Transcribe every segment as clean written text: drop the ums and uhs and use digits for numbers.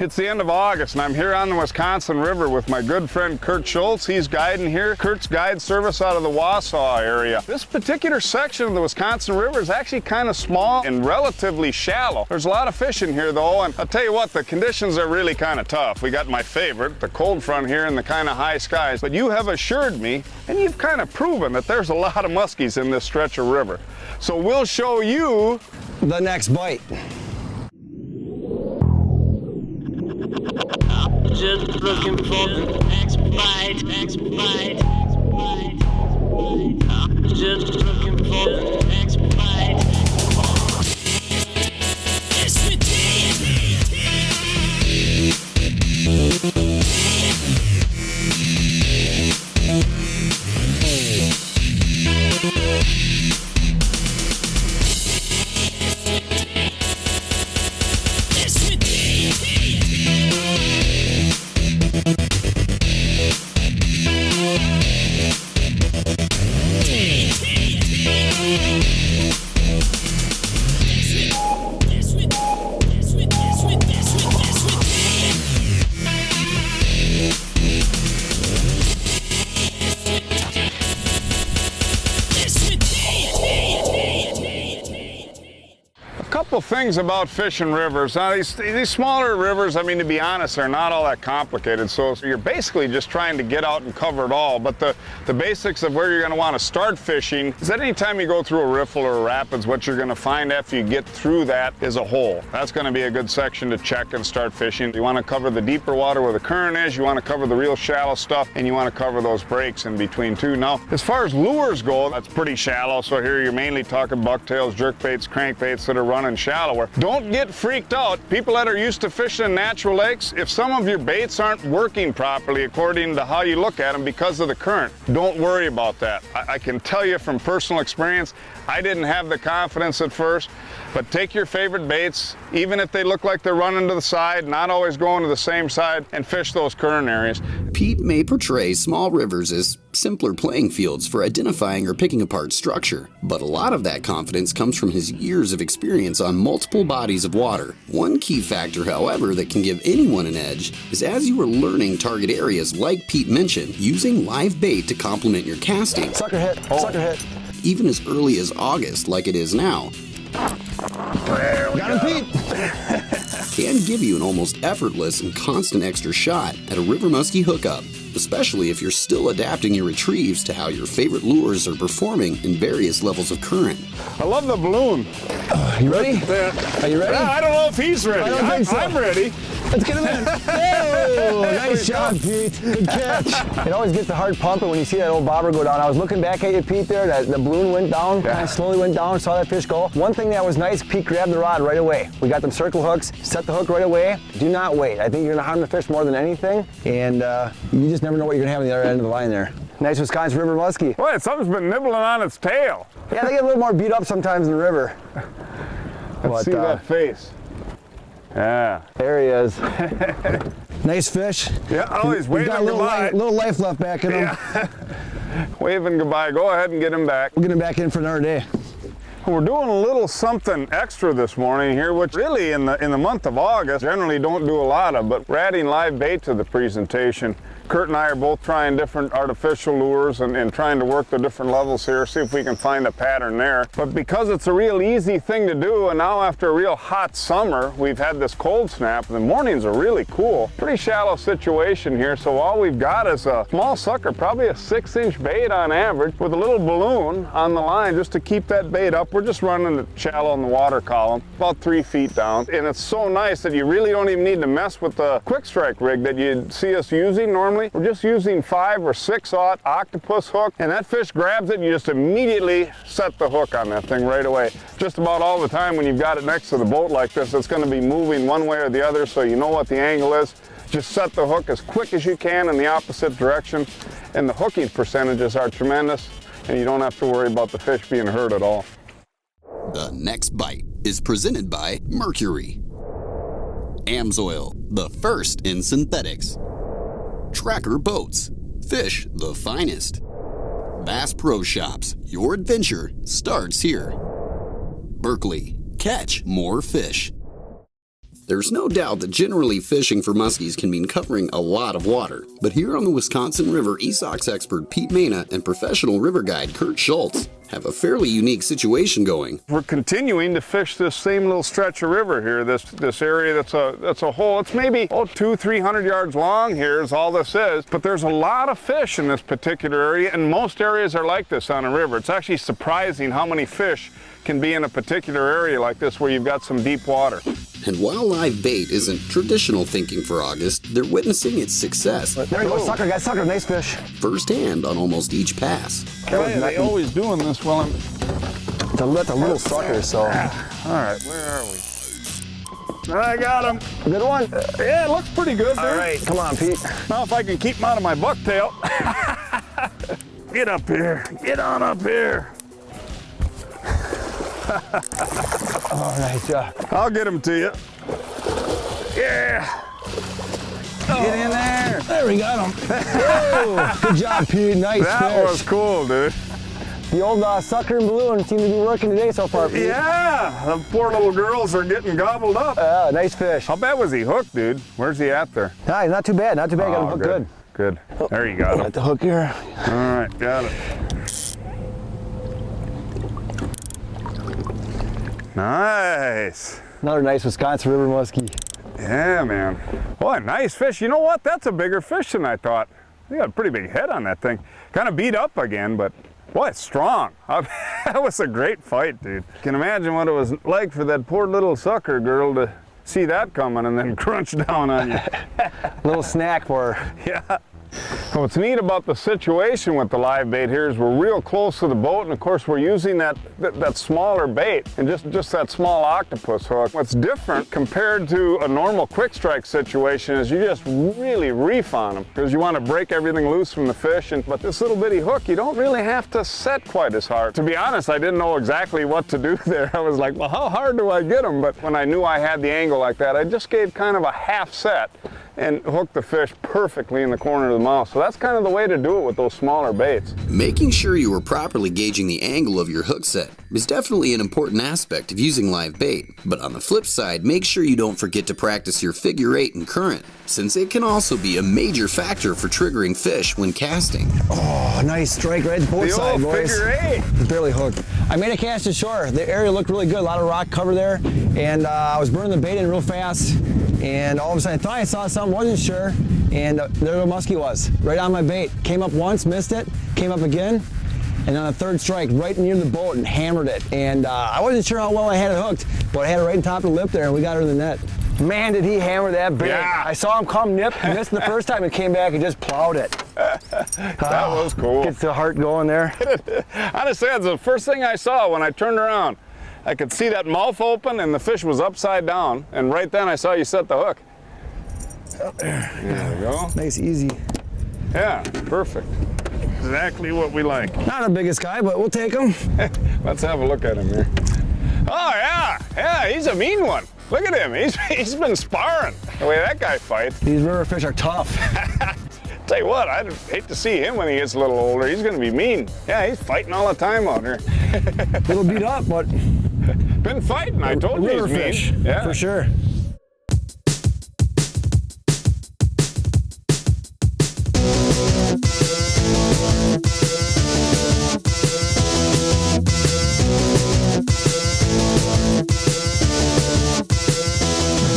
It's the end of August and I'm here on the Wisconsin River with my good friend Kurt Schultz. He's guiding here. Kurt's guide service out of the Wausau area. This particular section of the Wisconsin River is actually kind of small and relatively shallow. There's a lot of fish in here though, and I'll tell you what, the conditions are really kind of tough. We got my favorite, the cold front here and the kind of high skies, but you have assured me, and you've kind of proven that there's a lot of muskies in this stretch of river. So we'll show you the next bite. Just looking for the next bite, next bite, just looking for the next bite. Yes, we couple things about fishing rivers. Now these smaller rivers, I mean, to be honest, they're not all that complicated. So you're basically just trying to get out and cover it all. But the basics of where you're going to want to start fishing is that anytime you go through a riffle or a rapids, what you're going to find after you get through that is a hole. That's going to be a good section to check and start fishing. You want to cover the deeper water where the current is. You want to cover the real shallow stuff, and you want to cover those breaks in between too. Now, as far as lures go, that's pretty shallow. So here you're mainly talking bucktails, jerkbaits, crankbaits that are running shallower. Don't get freaked out. People that are used to fishing in natural lakes, if some of your baits aren't working properly according to how you look at them because of the current, don't worry about that. I can tell you from personal experience, I didn't have the confidence at first, but take your favorite baits, even if they look like they're running to the side, not always going to the same side, and fish those current areas. Pete may portray small rivers as simpler playing fields for identifying or picking apart structure, but a lot of that confidence comes from his years of experience on multiple bodies of water. One key factor, however, that can give anyone an edge is as you are learning target areas like Pete mentioned, using live bait to complement your casting. Sucker hit, sucker hit. Even as early as August, like it is now, got him, Pete. can give you an almost effortless and constant extra shot at a river muskie hookup, especially if you're still adapting your retrieves to how your favorite lures are performing in various levels of current. I love the balloon. You ready? Are you ready? I don't know if he's ready. I don't think so. I'm ready. Let's get him in. Oh, nice job, Pete. Good catch. It always gets the heart pumping when you see that old bobber go down. I was looking back at you, Pete, there. The balloon went down, kind of slowly went down, saw that fish go. One thing that was nice, Pete grabbed the rod right away. We got them circle hooks, set the hook right away. Do not wait. I think you're going to harm the fish more than anything, and you just never know what you're going to have on the other end of the line there. Nice Wisconsin River muskie. Wait, something's been nibbling on its tail. Yeah, they get a little more beat up sometimes in the river. Let's see that face. Yeah. There he is. Nice fish. Yeah, oh, he's waving got a goodbye. little life left back in him. Yeah. Waving goodbye. Go ahead and get him back. We'll get him back in for another day. We're doing a little something extra this morning here, which really in the month of August generally don't do a lot of, but we're adding live bait to the presentation. Kurt and I are both trying different artificial lures and trying to work the different levels here, see if we can find a pattern there. But because it's a real easy thing to do, and now after a real hot summer, we've had this cold snap, the mornings are really cool. Pretty shallow situation here, so all we've got is a small sucker, probably a 6-inch bait on average, with a little balloon on the line just to keep that bait up. We're just running it shallow in the water column, about 3 feet down. And it's so nice that you really don't even need to mess with the quick strike rig that you see us using normally. We're just using 5 or 6/0 octopus hook, and that fish grabs it and you just immediately set the hook on that thing right away. Just about all the time when you've got it next to the boat like this, it's going to be moving one way or the other, so you know what the angle is. Just set the hook as quick as you can in the opposite direction, and the hooking percentages are tremendous, and you don't have to worry about the fish being hurt at all. The next bite is presented by Mercury, Amsoil, the first in synthetics, Tracker Boats, fish the finest, Bass Pro Shops, your adventure starts here, Berkeley, catch more fish, There's no doubt that generally fishing for muskies can mean covering a lot of water, but here on the Wisconsin River, Esox expert Pete Maina and professional river guide Kurt Schultz have a fairly unique situation going. We're continuing to fish this same little stretch of river here, this area that's a hole. It's maybe 200-300 yards long here is all this is, but there's a lot of fish in this particular area, and most areas are like this on a river. It's actually surprising how many fish can be in a particular area like this where you've got some deep water. And while live bait isn't traditional thinking for August, they're witnessing its success There you go, sucker, got sucker, nice fish. firsthand on almost each pass. They always doing this while I'm... It's a little sucker, so. All right, where are we? I got him. Good one. Yeah, it looks pretty good there. All right, come on, Pete. Now if I can keep him out of my bucktail. Get up here. Get on up here. Oh, nice job. I'll get him to you. Yeah. Get in there. There we got him. Whoa, good job, Pete. Nice That fish. was cool, dude. The old sucker and balloon seem to be working today so far, Pete. Yeah, the poor little girls are getting gobbled up. Nice fish. How bad was he hooked, dude? Where's he at there? Nah, not too bad, not too bad. Got him hooked good. Good. There you go. Got the hook here. All right, got it. Nice. Another nice Wisconsin River muskie. Yeah, man. Boy, nice fish. You know what? That's a bigger fish than I thought. You got a pretty big head on that thing. Kind of beat up again, but boy, it's strong. That was a great fight, dude. Can imagine what it was like for that poor little sucker girl to see that coming and then crunch down on you. Little snack for her. Yeah. What's neat about the situation with the live bait here is we're real close to the boat, and of course we're using that smaller bait and just that small octopus hook. What's different compared to a normal quick strike situation is you just really reef on them because you want to break everything loose from the fish, but this little bitty hook you don't really have to set quite as hard. To be honest, I didn't know exactly what to do there. I was like, well, how hard do I get them? But when I knew I had the angle like that, I just gave kind of a half set and hooked the fish perfectly in the corner of the mouth. So that's kind of the way to do it with those smaller baits. Making sure you are properly gauging the angle of your hook set is definitely an important aspect of using live bait. But on the flip side, make sure you don't forget to practice your figure 8 and current, since it can also be a major factor for triggering fish when casting. Oh, nice strike right at both sides, boys. Figure 8. Barely hooked. I made a cast ashore. The area looked really good, a lot of rock cover there, and I was burning the bait in real fast, and all of a sudden I thought I saw something, wasn't sure, and there a muskie was, right on my bait. Came up once, missed it, came up again, and on a third strike, right near the boat and hammered it. And I wasn't sure how well I had it hooked, but I had it right on top of the lip there, and we got her in the net. Man, did he hammer that bait. Yeah. I saw him come nip, he missed the first time, and came back and just plowed it. That was cool. Gets the heart going there. Honestly, that's the first thing I saw when I turned around. I could see that mouth open and the fish was upside down, and right then I saw you set the hook. There we go. Nice, easy. Yeah, perfect. Exactly what we like. Not the biggest guy, but we'll take him. Let's have a look at him here. Oh yeah, he's a mean one. Look at him, he's been sparring. The way that guy fights. These river fish are tough. Tell you what, I'd hate to see him when he gets a little older. He's gonna be mean. Yeah, he's fighting all the time out here. A little beat up, but Been fighting, I told you river he's mean. fish, Yeah. for sure.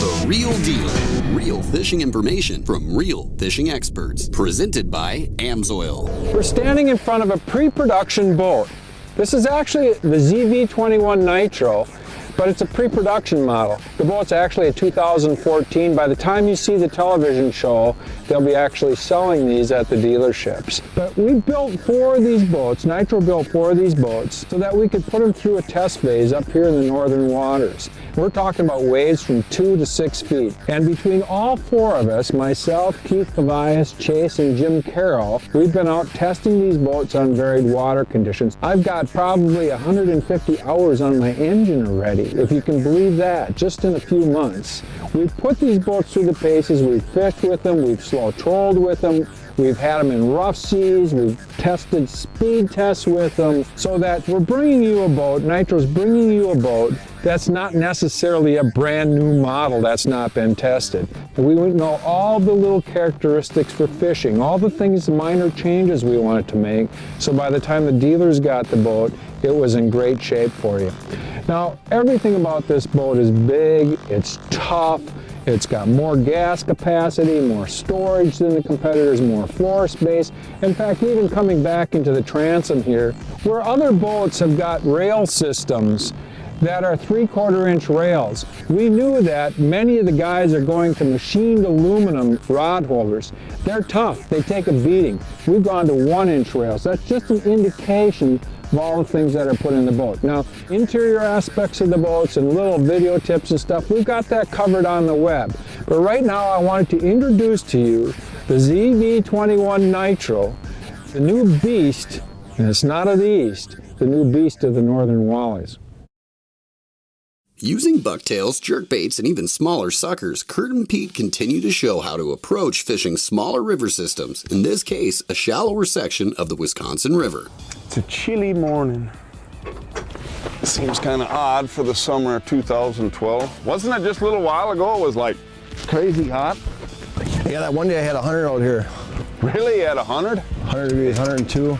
The Real Deal. Real fishing information from real fishing experts. Presented by Amsoil. We're standing in front of a pre-production boat. This is actually the ZV21 Nitro, but it's a pre-production model. The boat's actually a 2014. By the time you see the television show, they'll be actually selling these at the dealerships. But we built 4 of these boats, Nitro built 4 of these boats, so that we could put them through a test phase up here in the northern waters. We're talking about waves from 2 to 6 feet. And between all 4 of us, myself, Keith Cavias, Chase, and Jim Carroll, we've been out testing these boats on varied water conditions. I've got probably 150 hours on my engine already, if you can believe that, just in a few months. We've put these boats through the paces, we've fished with them, we've slow trolled with them, we've had them in rough seas, we've tested speed tests with them, so that we're bringing you a boat, Nitro's bringing you a boat that's not necessarily a brand new model that's not been tested. We would know all the little characteristics for fishing, all the things, minor changes we wanted to make, so by the time the dealers got the boat, it was in great shape for you. Now, everything about this boat is big, it's tough, it's got more gas capacity, more storage than the competitors, more floor space. In fact, even coming back into the transom here, where other boats have got rail systems that are 3/4 inch rails, we knew that many of the guys are going to machined aluminum rod holders. They're tough, they take a beating. We've gone to 1-inch rails. That's just an indication of all the things that are put in the boat. Now, interior aspects of the boats and little video tips and stuff, we've got that covered on the web. But right now I wanted to introduce to you the ZV21 Nitro, the new beast, and it's not of the East, the new beast of the Northern Walleys. Using bucktails, jerkbaits, and even smaller suckers, Kurt and Pete continue to show how to approach fishing smaller river systems, in this case, a shallower section of the Wisconsin River. It's a chilly morning. Seems kind of odd for the summer of 2012. Wasn't it just a little while ago it was like crazy hot? Yeah, that one day I had 100 out here. Really, at 100? 100 degrees, 102.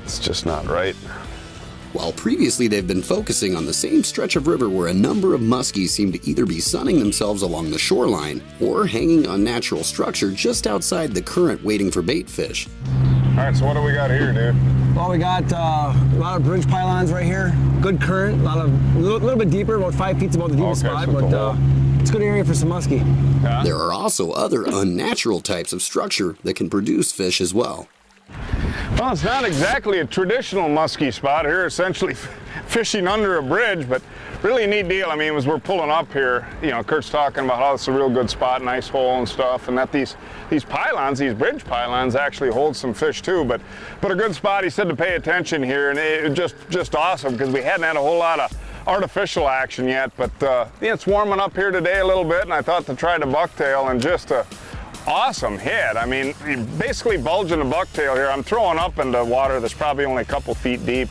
It's just not right. While previously they've been focusing on the same stretch of river where a number of muskies seem to either be sunning themselves along the shoreline or hanging on natural structure just outside the current waiting for bait fish. All right, so what do we got here, dude? Well, we got a lot of bridge pylons right here. Good current, a little bit deeper, about 5 feet above the deepest spot, so but it's a good area for some muskie. Yeah. There are also other unnatural types of structure that can produce fish as well. Well, it's not exactly a traditional muskie spot here, essentially fishing under a bridge, but really neat deal. I mean, as we're pulling up here, you know, Kurt's talking about how it's a real good spot, nice hole and stuff, and that these pylons, these bridge pylons, actually hold some fish too, but a good spot. He said to pay attention here, and it just awesome because we hadn't had a whole lot of artificial action yet, but yeah, it's warming up here today a little bit, and I thought to try the bucktail and just a awesome hit. I mean, basically bulging the bucktail here. I'm throwing up into water that's probably only a couple feet deep.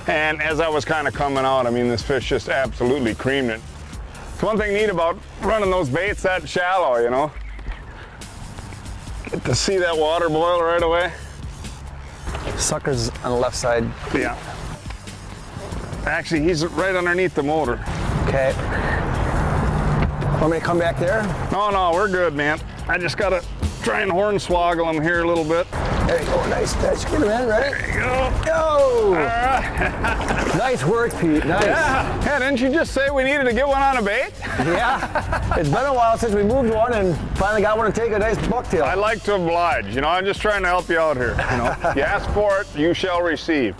And as I was kind of coming out, I mean, this fish just absolutely creamed it. It's one thing neat about running those baits that shallow, you know. Get to see that water boil right away. Sucker's on the left side. Yeah. Actually, he's right underneath the motor. Okay. Want me to come back there? No, we're good, man. I just gotta try and hornswoggle him here a little bit. There you go, nice touch. Get him in, right? There you go. Go! All right. Nice work, Pete, nice. Yeah, didn't you just say we needed to get one on a bait? Yeah, it's been a while since we moved one and finally got one to take a nice bucktail. I like to oblige, you know, I'm just trying to help you out here, you know. You ask for it, you shall receive.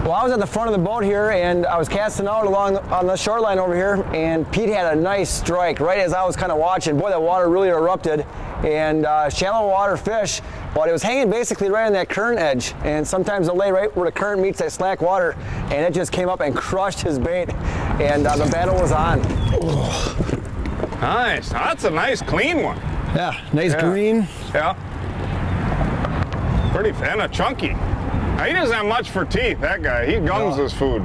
Well, I was at the front of the boat here and I was casting out along on the shoreline over here, and Pete had a nice strike right as I was kind of watching. Boy, that water really erupted, and shallow water fish, but it was hanging basically right on that current edge, and sometimes they'll lay right where the current meets that slack water, and it just came up and crushed his bait, and the battle was on. Nice, that's a nice clean one. Yeah, nice green. Yeah. Pretty, and a chunky. Now, he doesn't have much for teeth, that guy. He gums his food.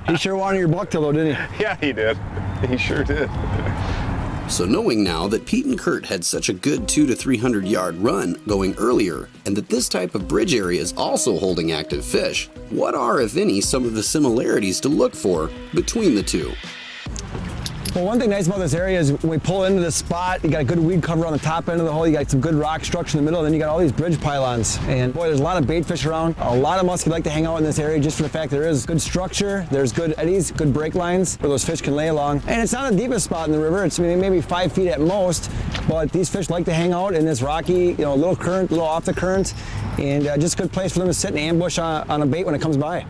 He sure wanted your bucktail though, didn't he? Yeah, he did. He sure did. So knowing now that Pete and Kurt had such a good 200 to 300 yard run going earlier, and that this type of bridge area is also holding active fish, what are, if any, some of the similarities to look for between the two? Well, one thing nice about this area is when we pull into this spot, you got a good weed cover on the top end of the hole, you got some good rock structure in the middle, and then you got all these bridge pylons. And boy, there's a lot of bait fish around. A lot of muskie like to hang out in this area just for the fact there is good structure, there's good eddies, good break lines where those fish can lay along. And it's not the deepest spot in the river, it's maybe 5 feet at most, but these fish like to hang out in this rocky, you know, little current, little off the current, and just a good place for them to sit and ambush on a bait when it comes by.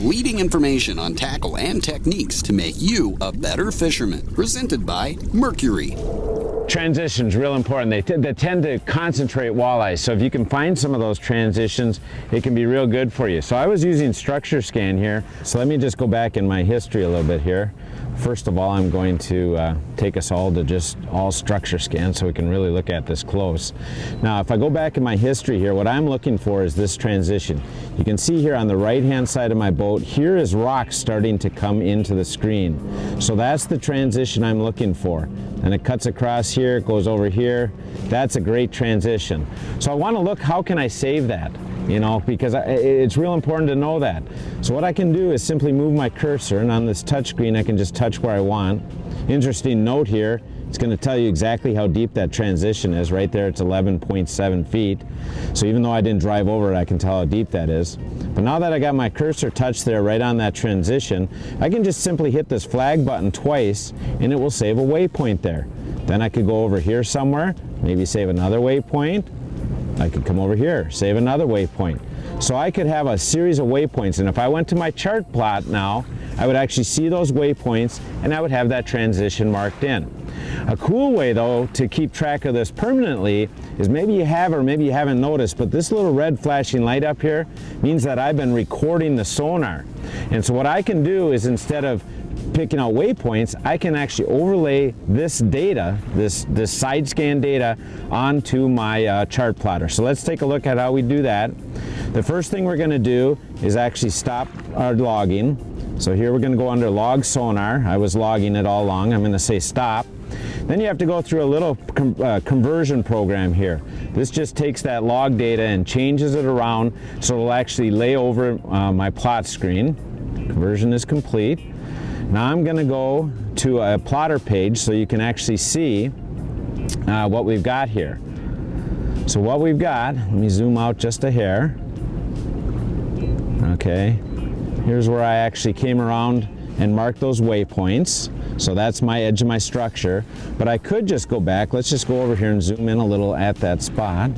Leading information on tackle and techniques to make you a better fisherman. Presented by Mercury. transition's real important. They tend to concentrate walleyes. So if you can find some of those transitions, it can be real good for you. So I was using structure scan here. So let me just go back in my history a little bit here. First of all, I'm going to take us all to just all structure scan so we can really look at this close. Now, if I go back in my history here, what I'm looking for is this transition. You can see here on the right-hand side of my boat, here is rock starting to come into the screen. So that's the transition I'm looking for. And it cuts across here, it goes over here. That's a great transition. So I want to look, how can I save that? You know, because it's real important to know that. So what I can do is simply move my cursor, and on this touch screen I can just touch where I want. Interesting note here, it's going to tell you exactly how deep that transition is. Right there it's 11.7 feet. So even though I didn't drive over it, I can tell how deep that is. But now that I got my cursor touched there right on that transition, I can just simply hit this flag button twice and it will save a waypoint there. Then I could go over here somewhere, maybe save another waypoint. I could come over here, save another waypoint. So I could have a series of waypoints, and if I went to my chart plot now, I would actually see those waypoints and I would have that transition marked in. A cool way though to keep track of this permanently is, maybe you have or maybe you haven't noticed, but this little red flashing light up here means that I've been recording the sonar. And so what I can do is, instead of picking out waypoints, I can actually overlay this data, this side scan data, onto my chart plotter. So let's take a look at how we do that. The first thing we're going to do is actually stop our logging. So here we're going to go under log sonar. I was logging it all along. I'm going to say stop. Then you have to go through a little conversion program here. This just takes that log data and changes it around so it'll actually lay over my plot screen. Conversion is complete. Now I'm going to go to a plotter page so you can actually see what we've got here. So what we've got, let me zoom out just a hair. Okay, here's where I actually came around and marked those waypoints. So that's my edge of my structure. But I could just go back. Let's just go over here and zoom in a little at that spot.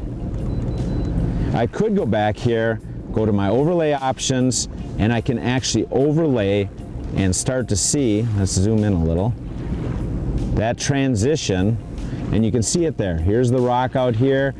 I could go back here, go to my overlay options, and I can actually overlay and start to see, let's zoom in a little, that transition, and you can see it there. Here's the rock out here,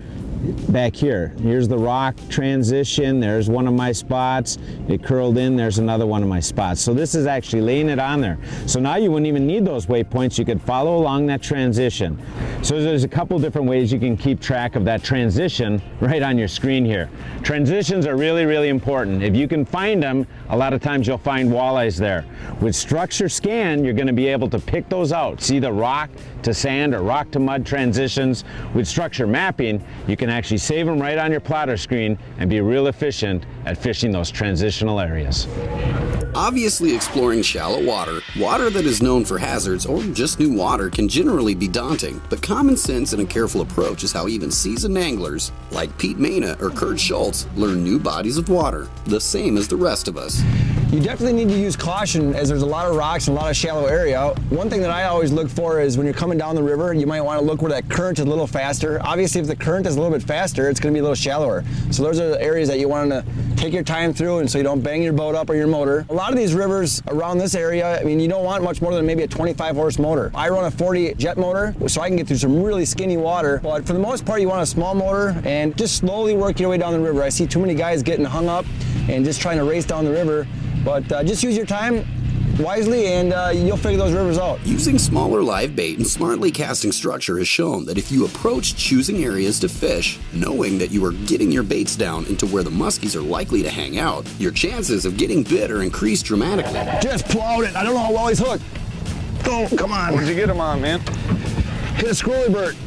back here. Here's the rock transition, there's one of my spots, it curled in, there's another one of my spots. So this is actually laying it on there. So now you wouldn't even need those waypoints, you could follow along that transition. So there's a couple different ways you can keep track of that transition right on your screen here. Transitions are really, really important. If you can find them, a lot of times you'll find walleyes there. With structure scan, you're going to be able to pick those out. See the rock to sand or rock to mud transitions. With structure mapping, you can actually save them right on your plotter screen and be real efficient at fishing those transitional areas. Obviously, exploring shallow water, water that is known for hazards, or just new water can generally be daunting, but common sense and a careful approach is how even seasoned anglers like Pete Maina or Kurt Schultz learn new bodies of water, the same as the rest of us. You definitely need to use caution, as there's a lot of rocks and a lot of shallow area. One thing that I always look for is when you're coming down the river, you might want to look where that current is a little faster. Obviously, if the current is a little bit faster, it's going to be a little shallower. So those are the areas that you want to take your time through, and so you don't bang your boat up or your motor. A lot of these rivers around this area, I mean, you don't want much more than maybe a 25 horse motor. I run a 40 jet motor, so I can get through some really skinny water, but for the most part, you want a small motor and just slowly work your way down the river. I see too many guys getting hung up and just trying to race down the river. But just use your time wisely and you'll figure those rivers out. Using smaller live bait and smartly casting structure has shown that if you approach choosing areas to fish, knowing that you are getting your baits down into where the muskies are likely to hang out, your chances of getting bit are increased dramatically. Just plowed it. I don't know how well he's hooked. Oh, come on. Where'd you get him on, man? Hit a squirrely bird.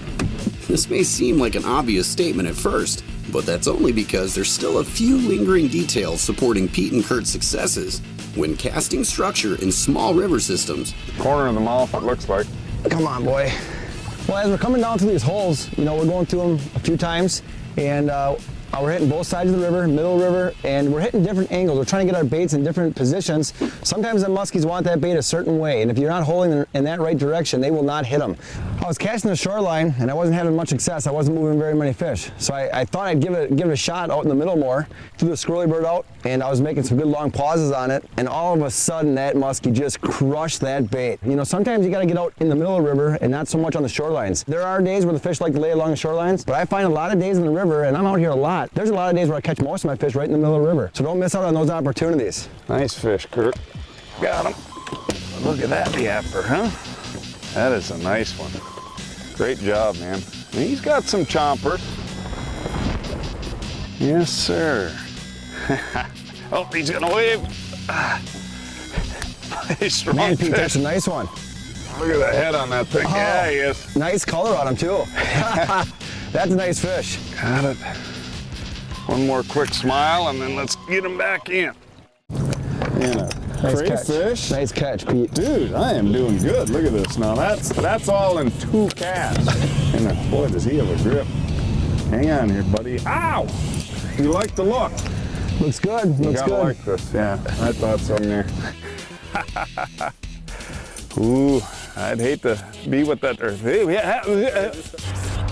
This may seem like an obvious statement at first, but that's only because there's still a few lingering details supporting Pete and Kurt's successes when casting structure in small river systems. Corner of the mouth, it looks like. Come on, boy. Well, as we're coming down through these holes, you know, we're going through them a few times, and We're hitting both sides of the river, middle river, and we're hitting different angles. We're trying to get our baits in different positions. Sometimes the muskies want that bait a certain way, and if you're not holding in that right direction, they will not hit them. I was casting the shoreline, and I wasn't having much success. I wasn't moving very many fish. So I thought I'd give it a shot out in the middle more. Threw the squirrely bird out, and I was making some good long pauses on it, and all of a sudden that muskie just crushed that bait. You know, sometimes you gotta get out in the middle of the river and not so much on the shorelines. There are days where the fish like to lay along the shorelines, but I find a lot of days in the river, and I'm out here a lot, there's a lot of days where I catch most of my fish right in the middle of the river. So don't miss out on those opportunities. Nice fish, Kurt. Got him. Look at that yapper, huh? That is a nice one. Great job, man. And he's got some chompers. Yes, sir. Oh, he's gonna wave. Nice strong Man, Pete, fish. that's a nice one. Look at the head on that thing. Oh, Yeah, he is. Nice color on him too. That's a nice fish. Got it. One more quick smile, and then let's get him back in. Yeah. Nice catch. Crayfish. Nice catch, Pete. Dude, I am doing good. Look at this now. That's all in 2 casts. And boy, does he have a grip. Hang on here, buddy. Ow! You like the look? Looks good. You Looks gotta good. like this. Yeah, I thought so in there. Ooh, I'd hate to be with that.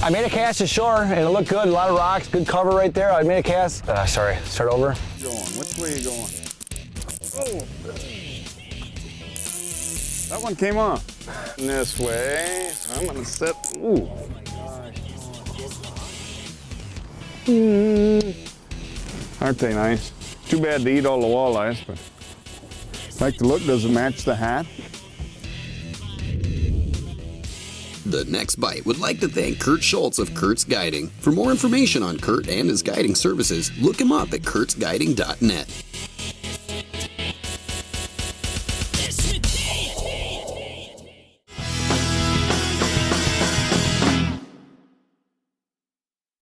I made a cast ashore and it looked good. A lot of rocks, good cover right there. I made a cast. Sorry, start over. Going. Which way are you going? Oh. That one came off. This way. So I'm gonna set. Ooh. Aren't they nice? Too bad to eat all the walleyes, but like the look. Does it match the hat? The Next Bite would like to thank Kurt Schultz of Kurt's Guiding. For more information on Kurt and his guiding services, look him up at kurtzguiding.net.